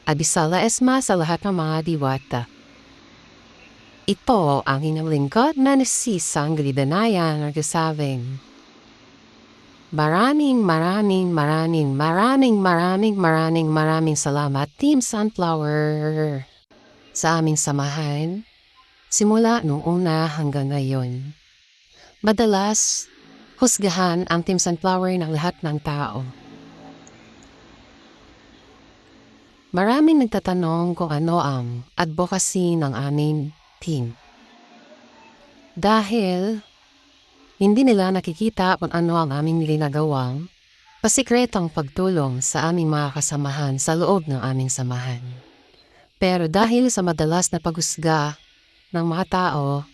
Abisala Esma sa lahat ng mga diwata. Ito ang inyong lingkod na si Sangri Danaya nagsasabing, maraming salamat Team Sunflower sa aming samahan simula nung una hanggang ngayon. Madalas, husgahan ang Team Sunflower ng lahat ng tao. Maraming nagtatanong kung ano ang advocacy ng aming team. Dahil hindi nila nakikita kung ano ang aming ginagawang pasikretong pagtulong sa aming mga kasamahan sa loob ng aming samahan. Pero dahil sa madalas na paghusga ng mga tao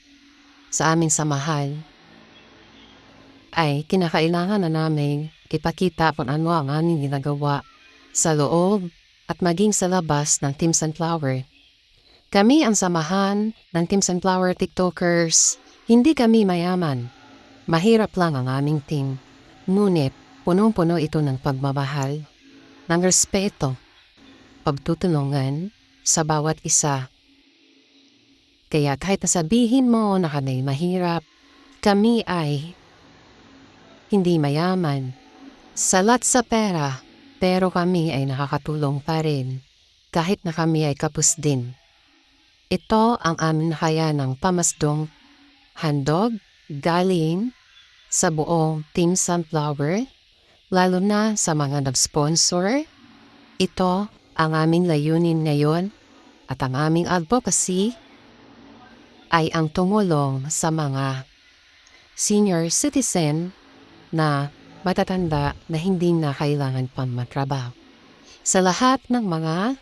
sa aming samahan, ay kinakailangan na namin ipakita kung ano ang aming ginagawa sa loob at maging sa labas ng Team Sunflower. Kami ang samahan ng Team Sunflower TikTokers. Hindi kami mayaman. Mahirap lang ang aming team. Ngunit punong-puno ito ng pagmamahal, ng respeto, pagtutulungan sa bawat isa. Kaya kahit nasabihin mo na kami mahirap, kami ay hindi mayaman. Salat sa pera, pero kami ay nakakatulong pa rin kahit na kami ay kapos din. Ito ang aming ng pamasdong handog galing sa buong Team Sunflower, lalo na sa mga nag-sponsor. Ito ang aming layunin ngayon at ang aming advocacy ay ang tumulong sa mga senior citizen na matatanda na hindi na kailangan pang matrabaho. Sa lahat ng mga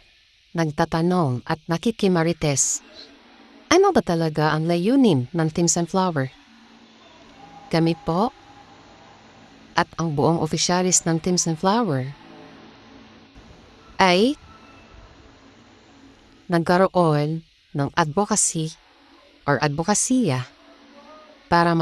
nagtatanong at nakikimarites, ano ba talaga ang layunin ng Team Sunflower? Kami po at ang buong opisyalis ng Team Sunflower ay nagkaroon ng advocacy or advokasya para